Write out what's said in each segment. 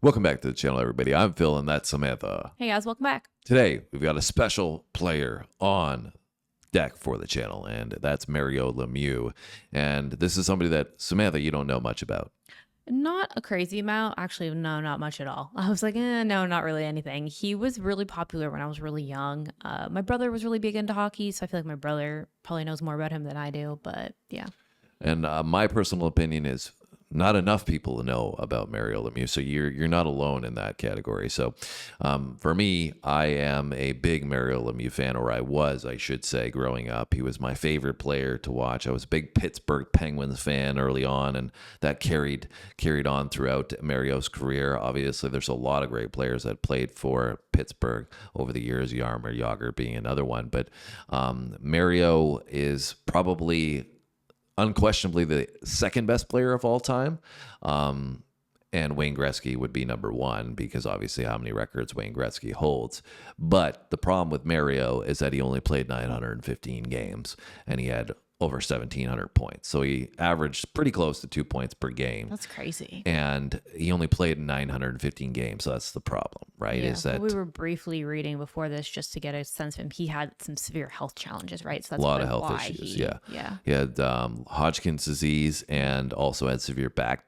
Welcome back to the channel, everybody. I'm Phil, and that's Samantha. Hey guys, welcome back. Today, we've got a special player on deck for the channel, and that's Mario Lemieux. And this is somebody that, Samantha, you don't know much about. Not a crazy amount. Actually, no, not much at all. I was like, no, not really anything. He was really popular when I was really young. My brother was really big into hockey, so I feel like my brother probably knows more about him than I do, but yeah. And my personal opinion is not enough people know about Mario Lemieux, so you're not alone in that category. So for me, I am a big Mario Lemieux fan, or I was, I should say, growing up. He was my favorite player to watch. I was a big Pittsburgh Penguins fan early on, and that carried on throughout Mario's career. Obviously, there's a lot of great players that played for Pittsburgh over the years, Jaromir Jagr being another one. But Mario is probably unquestionably the second best player of all time. And Wayne Gretzky would be number one because obviously how many records Wayne Gretzky holds. But the problem with Mario is that he only played 915 games and he had over 1,700 points. So he averaged pretty close to 2 points per game. That's crazy. And he only played in 915 games. So that's the problem, right? Yeah, is that we were briefly reading before this just to get a sense of him. He had some severe health challenges, right? So that's a lot of probably health why issues. Yeah. He had Hodgkin's disease and also had severe back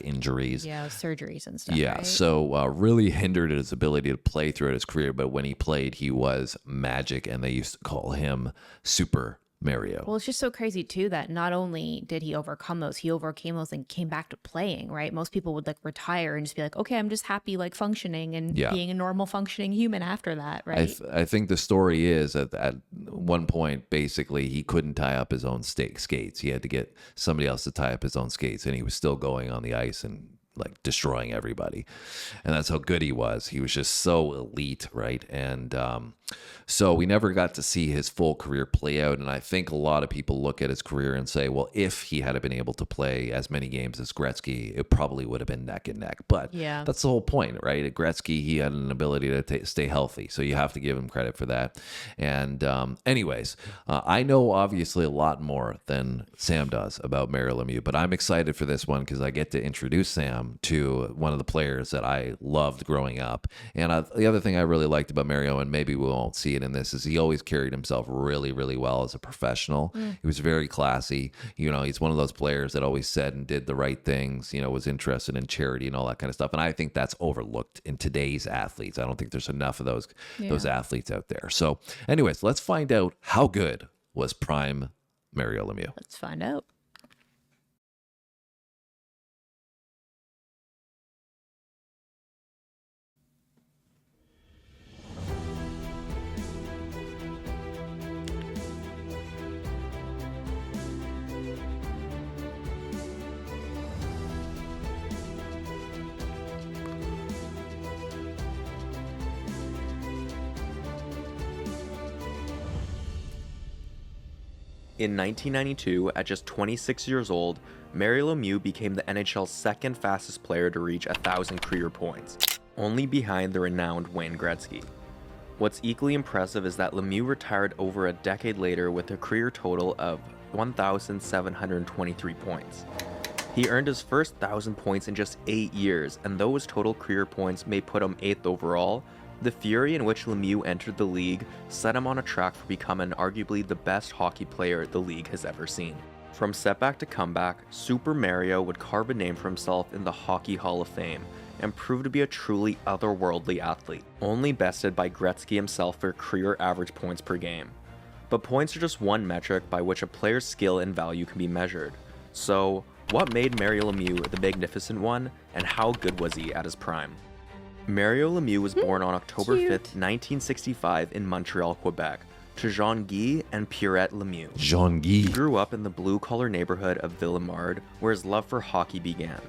injuries. Yeah, surgeries and stuff. Yeah, right? so really hindered his ability to play throughout his career. But when he played, he was magic, and they used to call him Super Mario. Well, it's just so crazy too that not only did he overcome those, he overcame those and came back to playing, right? Most people would like retire and just be like, okay, I'm just happy like functioning and being a normal functioning human after that, right? I think the story is that at one point, basically, he couldn't tie up his own skates. He had to get somebody else to tie up his own skates, and he was still going on the ice and like destroying everybody. And that's how good he was. He was just so elite, right? And so we never got to see his full career play out. And I think a lot of people look at his career and say, well, if he had been able to play as many games as Gretzky, it probably would have been neck and neck. But that's the whole point, right? At Gretzky, he had an ability to stay healthy. So you have to give him credit for that. And anyways, I know obviously a lot more than Sam does about Mario Lemieux, but I'm excited for this one because I get to introduce Sam to one of the players that I loved growing up. And the other thing I really liked about Mario, and maybe we won't see it in this, is he always carried himself really, really well as a professional. He was very classy. You know, he's one of those players that always said and did the right things, you know, was interested in charity and all that kind of stuff. And I think that's overlooked in today's athletes. I don't think there's enough of those athletes out there. So anyways, let's find out how good was prime Mario Lemieux. Let's find out. In 1992, at just 26 years old, Mario Lemieux became the NHL's second fastest player to reach 1,000 career points, only behind the renowned Wayne Gretzky. What's equally impressive is that Lemieux retired over a decade later with a career total of 1,723 points. He earned his first 1,000 points in just 8 years, and though his total career points may put him 8th overall, the fury in which Lemieux entered the league set him on a track for becoming arguably the best hockey player the league has ever seen. From setback to comeback, Super Mario would carve a name for himself in the Hockey Hall of Fame and prove to be a truly otherworldly athlete, only bested by Gretzky himself for career average points per game. But points are just one metric by which a player's skill and value can be measured. So, what made Mario Lemieux the magnificent one, and how good was he at his prime? Mario Lemieux was born on October 5th, 1965 in Montreal, Quebec, to Jean-Guy and Pierrette Lemieux. Jean-Guy. He grew up in the blue-collar neighborhood of Villemard, where his love for hockey began.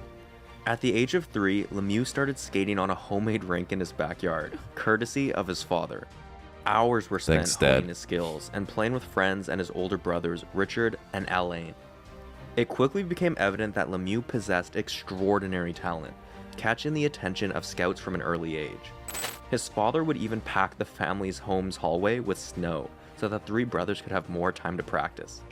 At the age of 3, Lemieux started skating on a homemade rink in his backyard, courtesy of his father. Hours were spent honing his skills and playing with friends and his older brothers, Richard and Alain. It quickly became evident that Lemieux possessed extraordinary talent, catching the attention of scouts from an early age. His father would even pack the family's home's hallway with snow so that 3 brothers could have more time to practice.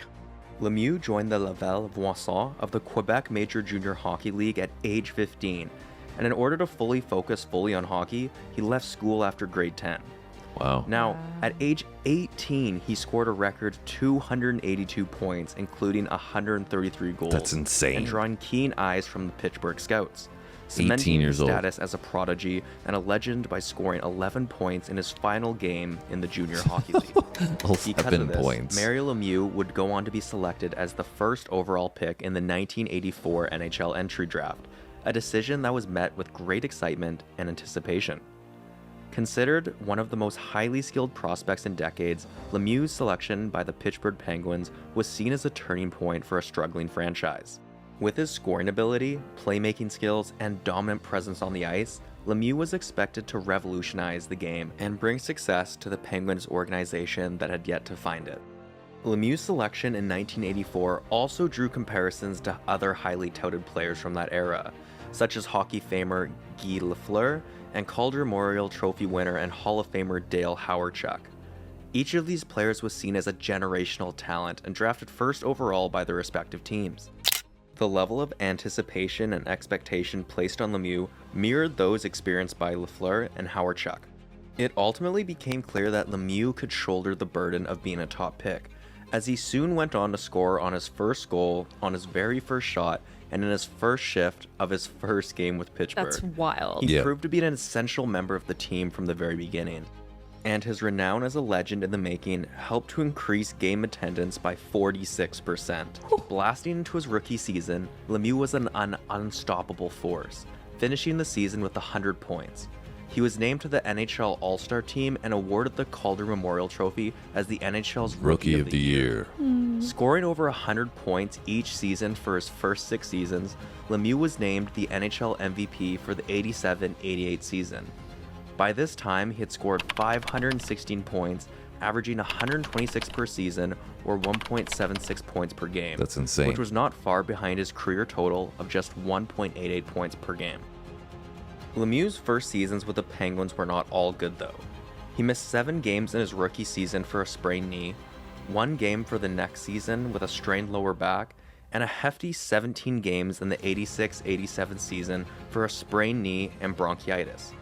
Lemieux joined the Laval Voisin of the Quebec Major Junior Hockey League at age 15 and in order to focus fully on hockey, he left school after grade 10. Wow. Now, at age 18, he scored a record 282 points, including 133 goals. That's insane. And drawing keen eyes from the Pittsburgh scouts. 18 Cementing years his old. status as a prodigy and a legend by scoring 11 points in his final game in the Junior Hockey League. Because 11 of this, points. Mario Lemieux would go on to be selected as the first overall pick in the 1984 NHL entry draft, a decision that was met with great excitement and anticipation. Considered one of the most highly skilled prospects in decades, Lemieux's selection by the Pittsburgh Penguins was seen as a turning point for a struggling franchise. With his scoring ability, playmaking skills, and dominant presence on the ice, Lemieux was expected to revolutionize the game and bring success to the Penguins organization that had yet to find it. Lemieux's selection in 1984 also drew comparisons to other highly touted players from that era, such as Hockey famer Guy Lafleur and Calder Memorial Trophy winner and Hall of Famer Dale Hawerchuk. Each of these players was seen as a generational talent and drafted first overall by their respective teams. The level of anticipation and expectation placed on Lemieux mirrored those experienced by Lafleur and Hawerchuk. It ultimately became clear that Lemieux could shoulder the burden of being a top pick, as he soon went on to score on his first goal, on his very first shot, and in his first shift of his first game with Pittsburgh. That's wild. He Yeah. proved to be an essential member of the team from the very beginning, and his renown as a legend in the making helped to increase game attendance by 46%. Blasting into his rookie season, Lemieux was an unstoppable force, finishing the season with 100 points. He was named to the NHL All-Star team and awarded the Calder Memorial Trophy as the NHL's Rookie of the year. Scoring over 100 points each season for his first 6 seasons, Lemieux was named the NHL MVP for the 87-88 season. By this time, he had scored 516 points, averaging 126 per season, or 1.76 points per game. That's insane. Which was not far behind his career total of just 1.88 points per game. Lemieux's first seasons with the Penguins were not all good though. He missed 7 games in his rookie season for a sprained knee, 1 game for the next season with a strained lower back, and a hefty 17 games in the 86-87 season for a sprained knee and bronchitis.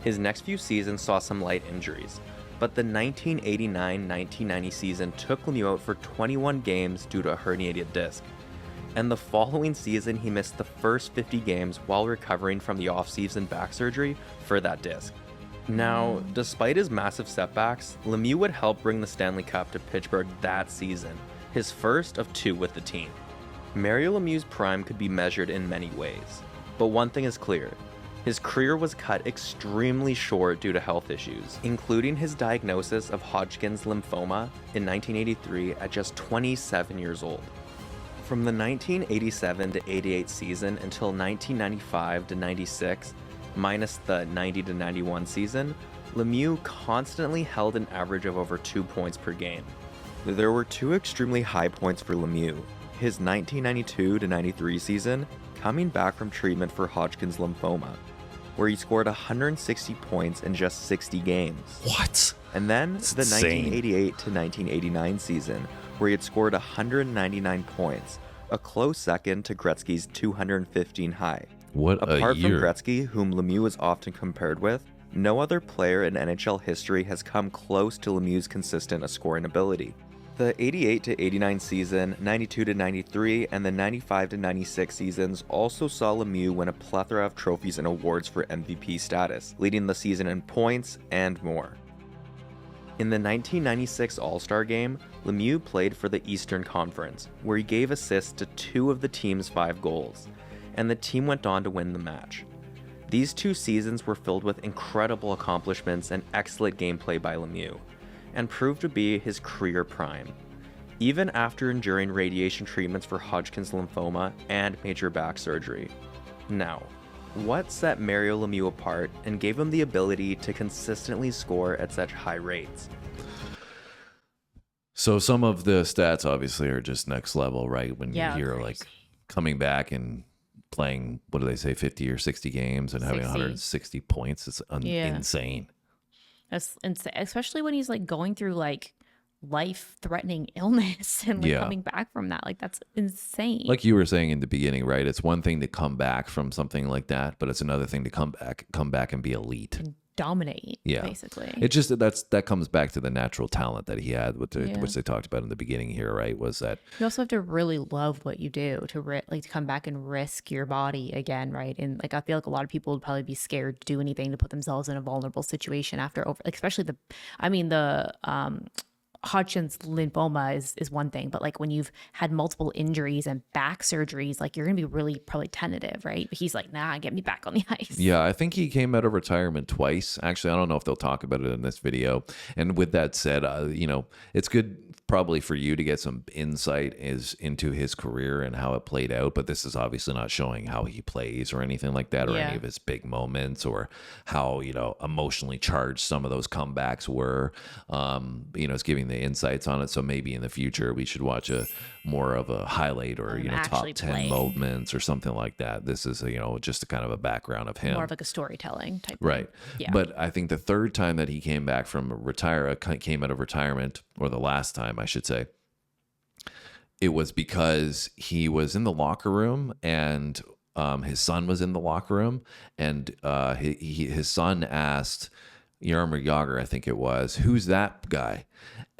His next few seasons saw some light injuries, but the 1989-1990 season took Lemieux out for 21 games due to a herniated disc. And the following season, he missed the first 50 games while recovering from the off-season back surgery for that disc. Now, despite his massive setbacks, Lemieux would help bring the Stanley Cup to Pittsburgh that season, his first of 2 with the team. Mario Lemieux's prime could be measured in many ways, but one thing is clear. His career was cut extremely short due to health issues, including his diagnosis of Hodgkin's lymphoma in 1983 at just 27 years old. From the 1987 to 88 season until 1995 to 96, minus the 90 to 91 season, Lemieux constantly held an average of over 2 points per game. There were 2 extremely high points for Lemieux. His 1992 to 93 season, coming back from treatment for Hodgkin's lymphoma, where he scored 160 points in just 60 games. What? And then That's the insane. 1988 to 1989 season, where he had scored 199 points, a close second to Gretzky's 215 high. What Apart a year. from Gretzky, whom Lemieux is often compared with, no other player in NHL history has come close to Lemieux's consistent scoring ability. The 88 to 89 season, 92 to 93, and the 95 to 96 seasons also saw Lemieux win a plethora of trophies and awards for MVP status, leading the season in points and more. In the 1996 All-Star Game, Lemieux played for the Eastern Conference, where he gave assists to 2 of the team's 5 goals, and the team went on to win the match. These 2 seasons were filled with incredible accomplishments and excellent gameplay by Lemieux, and proved to be his career prime, even after enduring radiation treatments for Hodgkin's lymphoma and major back surgery. Now, what set Mario Lemieux apart and gave him the ability to consistently score at such high rates? So some of the stats obviously are just next level, right? When Yeah, you hear crazy. like coming back and playing, what do they say, 50 or 60 games and having 60. 160 points, it's Yeah. insane. That's insane, especially when he's like going through like life-threatening illness and like Yeah. coming back from that. Like that's insane. Like you were saying in the beginning, right? It's one thing to come back from something like that, but it's another thing to come back and be elite. And dominate, Yeah. basically. It just that comes back to the natural talent that he had, which Yeah. they talked about in the beginning here, right? Was that You also have to really love what you do to like to come back and risk your body again, right? And like I feel like a lot of people would probably be scared to do anything to put themselves in a vulnerable situation after like especially the Hodgkin's lymphoma is one thing, but like when you've had multiple injuries and back surgeries, like you're gonna be really probably tentative, right? But he's like, nah, get me back on the ice. Yeah, I think he came out of retirement twice. Actually, I don't know if they'll talk about it in this video. And with that said, it's good probably for you to get some insight into his career and how it played out. But this is obviously not showing how he plays or anything like that, or Yeah. any of his big moments, or how emotionally charged some of those comebacks were. It's giving the insights on it. So maybe in the future we should watch more of a highlight or top actually 10 playing. moments or something like that. This is just a kind of a background of him. More of like a storytelling type Right. thing. Yeah. But I think the third time that he came back came out of retirement, or the last time I should say, it was because he was in the locker room and his son was in the locker room, and his son asked Jaromir Jagr, I think it was, who's that guy?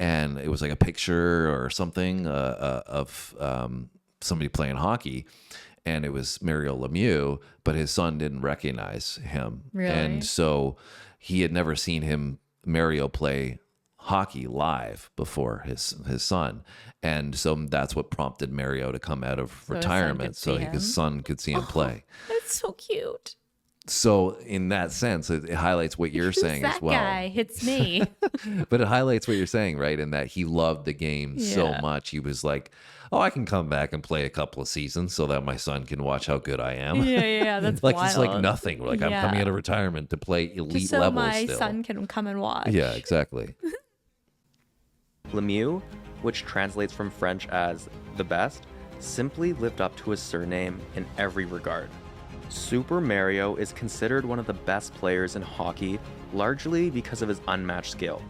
And it was like a picture or something of somebody playing hockey. And it was Mario Lemieux, but his son didn't recognize him. Really? And so he had never seen Mario play hockey live before his son. And so that's what prompted Mario to come out of his son retirement, could so see him? his son could see him play. That's so cute. So in that sense, it highlights what you're saying Who's as that well. guy? It's me. But it highlights what you're saying, right? In that he loved the game so Yeah. much. He was like, oh, I can come back and play a couple of seasons so that my son can watch how good I am. yeah. That's Like wild. it's like nothing. Like I'm Yeah. coming out of retirement to play elite Just so levels my still. son can come and watch. Yeah, exactly. Lemieux, which translates from French as the best, simply lived up to his surname in every regard. Super Mario is considered one of the best players in hockey, largely because of his unmatched skill.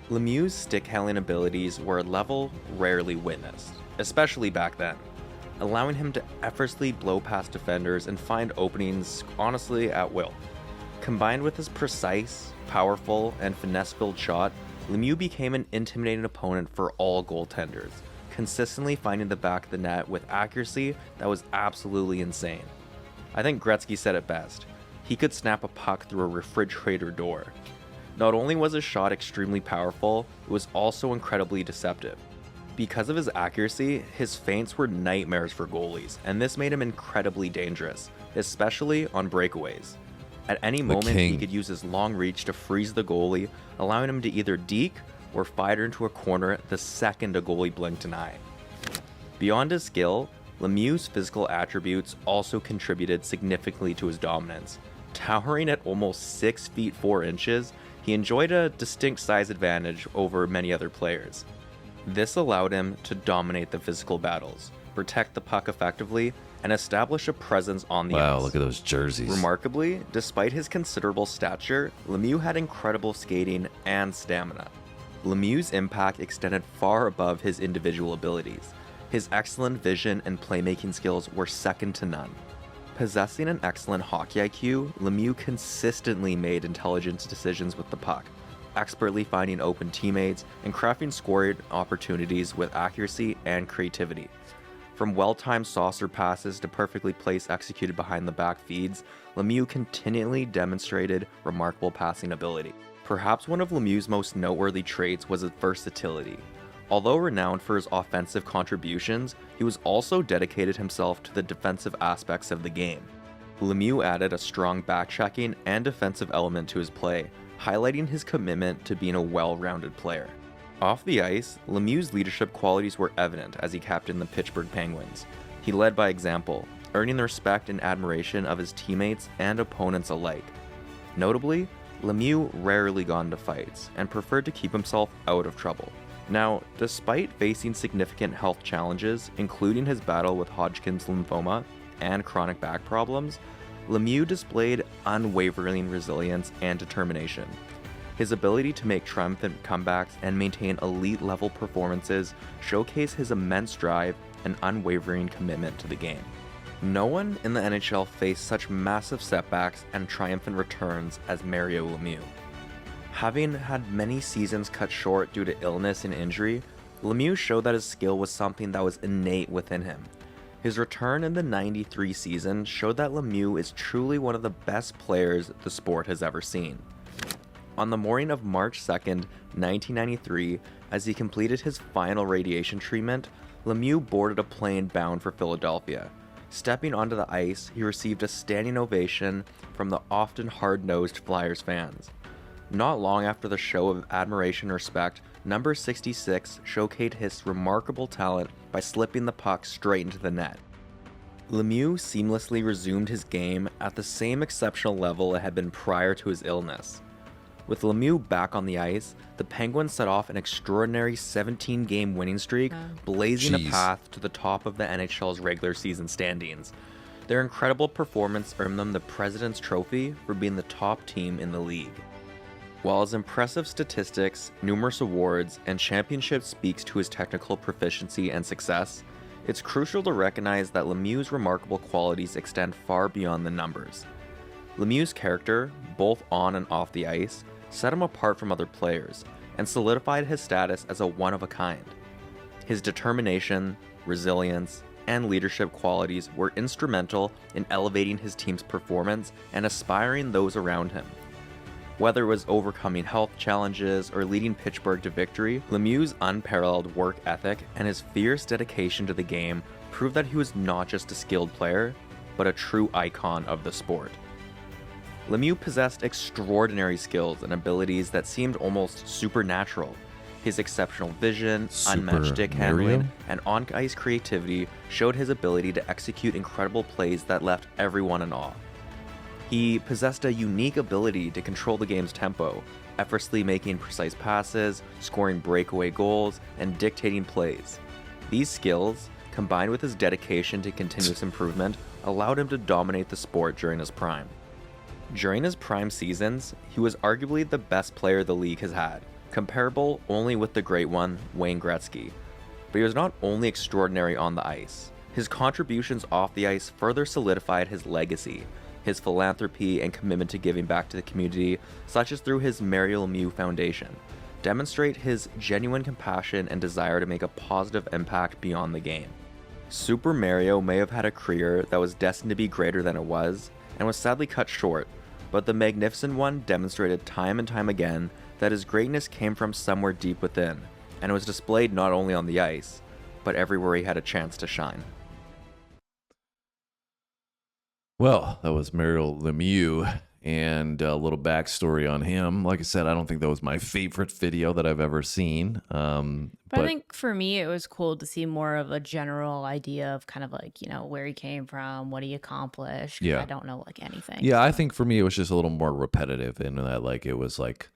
Lemieux's stick-handling abilities were a level rarely witnessed, especially back then, allowing him to effortlessly blow past defenders and find openings, honestly, at will. Combined with his precise, powerful, and finesse-filled shot, Lemieux became an intimidating opponent for all goaltenders, consistently finding the back of the net with accuracy that was absolutely insane. I think Gretzky said it best. He could snap a puck through a refrigerator door. Not only was his shot extremely powerful, it was also incredibly deceptive. Because of his accuracy, his feints were nightmares for goalies, and this made him incredibly dangerous, especially on breakaways. At any moment, he king. could use his long reach to freeze the goalie, allowing him to either deke or fire into a corner the second a goalie blinked an eye. Beyond his skill, Lemieux's physical attributes also contributed significantly to his dominance. Towering at almost 6 feet 4 inches, he enjoyed a distinct size advantage over many other players. This allowed him to dominate the physical battles, protect the puck effectively, and establish a presence on the Wow, ice. look at those jerseys. Remarkably, despite his considerable stature, Lemieux had incredible skating and stamina. Lemieux's impact extended far above his individual abilities. His excellent vision and playmaking skills were second to none. Possessing an excellent hockey IQ, Lemieux consistently made intelligent decisions with the puck, expertly finding open teammates and crafting scoring opportunities with accuracy and creativity. From well-timed saucer passes to perfectly placed executed behind the back feeds, Lemieux continually demonstrated remarkable passing ability. Perhaps one of Lemieux's most noteworthy traits was his versatility. Although renowned for his offensive contributions, he was also dedicated himself to the defensive aspects of the game. Lemieux added a strong backchecking and defensive element to his play, highlighting his commitment to being a well-rounded player. Off the ice, Lemieux's leadership qualities were evident as he captained the Pittsburgh Penguins. He led by example, earning the respect and admiration of his teammates and opponents alike. Notably, Lemieux rarely got into fights and preferred to keep himself out of trouble. Now, despite facing significant health challenges, including his battle with Hodgkin's lymphoma and chronic back problems, Lemieux displayed unwavering resilience and determination. His ability to make triumphant comebacks and maintain elite-level performances showcase his immense drive and unwavering commitment to the game. No one in the NHL faced such massive setbacks and triumphant returns as Mario Lemieux. Having had many seasons cut short due to illness and injury, Lemieux showed that his skill was something that was innate within him. His return in the '93 season showed that Lemieux is truly one of the best players the sport has ever seen. On the morning of March 2nd, 1993, as he completed his final radiation treatment, Lemieux boarded a plane bound for Philadelphia. Stepping onto the ice, he received a standing ovation from the often hard-nosed Flyers fans. Not long after the show of admiration and respect, number 66 showcased his remarkable talent by slipping the puck straight into the net. Lemieux seamlessly resumed his game at the same exceptional level it had been prior to his illness. With Lemieux back on the ice, the Penguins set off an extraordinary 17-game winning streak, blazing a path to the top of the NHL's regular season standings. Their incredible performance earned them the President's Trophy for being the top team in the league. While his impressive statistics, numerous awards, and championships speaks to his technical proficiency and success, it's crucial to recognize that Lemieux's remarkable qualities extend far beyond the numbers. Lemieux's character, both on and off the ice, set him apart from other players, and solidified his status as a one-of-a-kind. His determination, resilience, and leadership qualities were instrumental in elevating his team's performance and inspiring those around him. Whether it was overcoming health challenges or leading Pittsburgh to victory, Lemieux's unparalleled work ethic and his fierce dedication to the game proved that he was not just a skilled player, but a true icon of the sport. Lemieux possessed extraordinary skills and abilities that seemed almost supernatural. His exceptional vision, unmatched stick handling, and on-ice creativity showed his ability to execute incredible plays that left everyone in awe. He possessed a unique ability to control the game's tempo, effortlessly making precise passes, scoring breakaway goals, and dictating plays. These skills, combined with his dedication to continuous improvement, allowed him to dominate the sport during his prime. During his prime seasons, he was arguably the best player the league has had, comparable only with the great one, Wayne Gretzky. But he was not only extraordinary on the ice. His contributions off the ice further solidified his legacy, his philanthropy and commitment to giving back to the community, such as through his Mario Lemieux Foundation, demonstrate his genuine compassion and desire to make a positive impact beyond the game. Super Mario may have had a career that was destined to be greater than it was, and was sadly cut short, but the Magnificent One demonstrated time and time again that his greatness came from somewhere deep within, and was displayed not only on the ice, but everywhere he had a chance to shine. Well, that was Mario Lemieux, and a little backstory on him. Like I said, I don't think that was my favorite video that I've ever seen. But I think for me, it was cool to see more of a general idea of kind of like, you know, where he came from, what he accomplished. 'Cause I don't know like anything. Yeah, I think for me, it was just a little more repetitive in that, like, it was like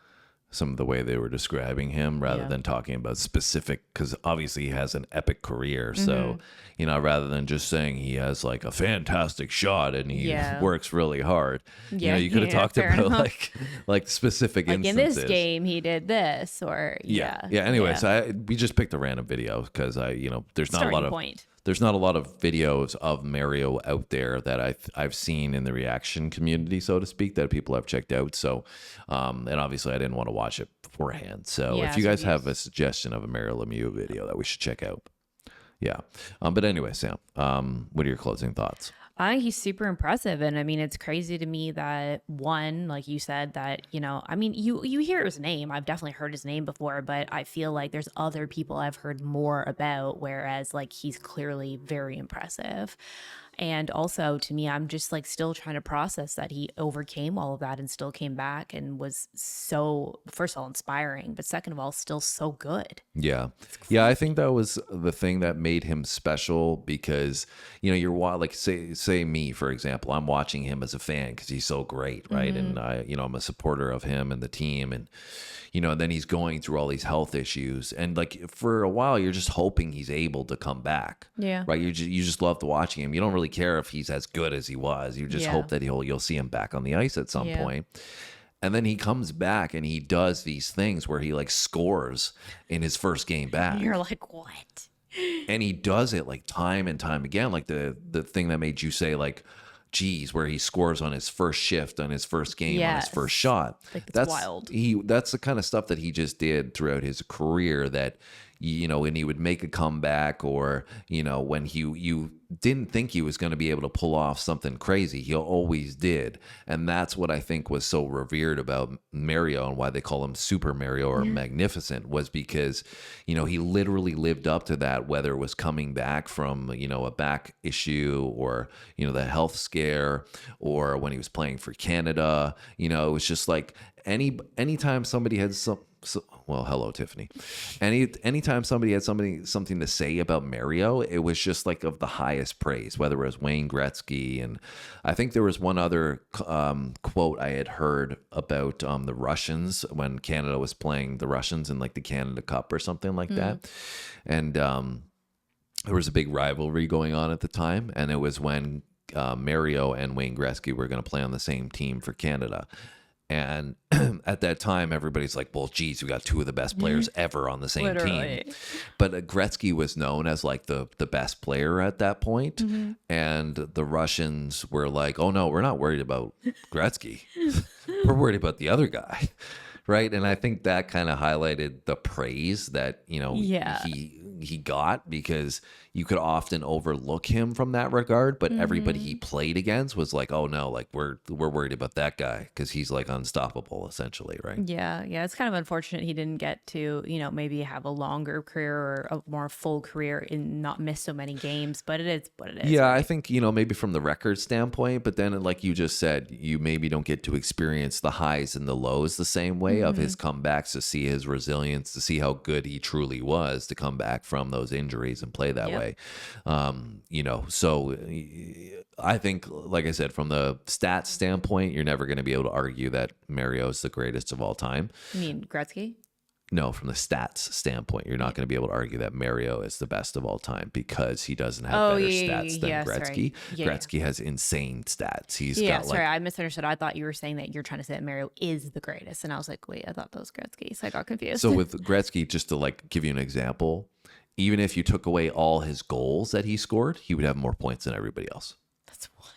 some of the way they were describing him rather than talking about specific, because obviously he has an epic career. So, you know, rather than just saying he has like a fantastic shot and he works really hard, you know, you could have talked about like specific like instances. In this game, he did this or Anyways, we just picked a random video because there's not a lot of there's not a lot of videos of Mario out there that I've seen in the reaction community, so to speak, that people have checked out. So, and obviously I didn't want to watch it beforehand. So if you guys have a suggestion of a Mario Lemieux video that we should check out. But anyway, Sam, what are your closing thoughts? I think he's super impressive. And I mean, it's crazy to me that one, like you said, that, you know, I mean, you hear his name. I've definitely heard his name before, but I feel like there's other people I've heard more about, whereas like he's clearly very impressive. And also to me, I'm just like still trying to process that he overcame all of that and still came back and was so, first of all, inspiring, but second of all, still so good. Yeah. Yeah. I think that was the thing that made him special because, you know, you're like, say me, for example, I'm watching him as a fan because he's so great. Right. And I'm a supporter of him and the team and, you know, and then he's going through all these health issues. And like for a while, you're just hoping he's able to come back. Yeah. Right. You just love watching him. You don't really care if he's as good as he was. You just hope that you'll see him back on the ice at some point. And then he comes back and he does these things where he like scores in his first game back. You're like, what? And he does it like time and time again. Like the thing that made you say like, geez, where he scores on his first shift, on his first game, on his Yes. first shot. Like, that's wild. That's the kind of stuff that he just did throughout his career that, when he would make a comeback or, when you didn't think he was going to be able to pull off something crazy, he always did. And that's what I think was so revered about Mario and why they call him Super Mario or Magnificent, was because, he literally lived up to that, whether it was coming back from, a back issue or, the health scare, or when he was playing for Canada. It was just like anytime somebody had well, hello, Tiffany. Anytime somebody had something to say about Mario, it was just like of the highest praise, whether it was Wayne Gretzky. And I think there was one other quote I had heard about the Russians when Canada was playing the Russians in like the Canada Cup or something like that. And there was a big rivalry going on at the time. And it was when Mario and Wayne Gretzky were going to play on the same team for Canada. And at that time, everybody's like, well, geez, we got two of the best players ever on the same team. But Gretzky was known as like the best player at that point. And the Russians were like, oh, no, we're not worried about Gretzky. We're worried about the other guy. Right. And I think that kind of highlighted the praise that, he got, because you could often overlook him from that regard, but everybody he played against was like, oh no, like we're worried about that guy because he's like unstoppable essentially, right? Yeah, it's kind of unfortunate he didn't get to, maybe have a longer career or a more full career and not miss so many games, but it is what it is. Yeah, right? I think, maybe from the record standpoint, but then like you just said, you maybe don't get to experience the highs and the lows the same way of his comebacks, to see his resilience, to see how good he truly was to come back from those injuries and play that way. So I think, like I said, from the stats standpoint, you're never going to be able to argue that Mario is the greatest of all time. You mean Gretzky? No, from the stats standpoint, you're not going to be able to argue that Mario is the best of all time because he doesn't have better stats than Gretzky. Gretzky has insane stats. He's got like, sorry, I misunderstood. I thought you were saying that you're trying to say that Mario is the greatest, and I was like, wait, I thought that was Gretzky, so I got confused. So with Gretzky, just to like give you an example, even if you took away all his goals that he scored, he would have more points than everybody else. That's wild.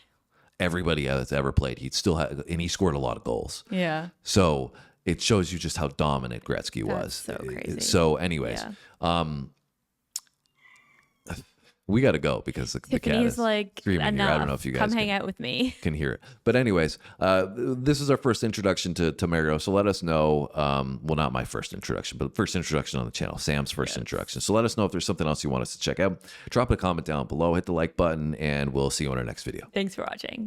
Everybody that's ever played, he'd still have, and he scored a lot of goals. Yeah. So it shows you just how dominant Gretzky That's was. so crazy. So anyways, we got to go because the cat is like, screaming here. I don't know if you guys come hang out with me. Can hear it. But anyways, this is our first introduction to Mario. So let us know. Well, not my first introduction, but first introduction on the channel. Sam's first introduction. So let us know if there's something else you want us to check out. Drop a comment down below. Hit the like button, and we'll see you on our next video. Thanks for watching.